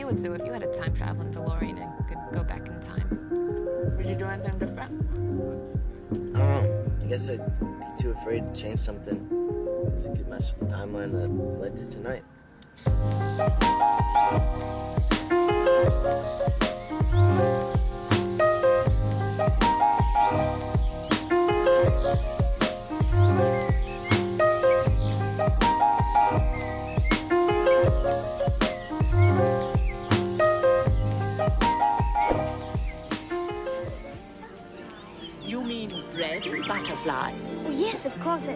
would do if you had a time-traveling DeLorean and could go back in time. Would you do anything different? I don't know. I guess I'd be too afraid to change something, because it could mess with the timeline that led to tonight. You mean bread and butterflies? Oh, yes, of course.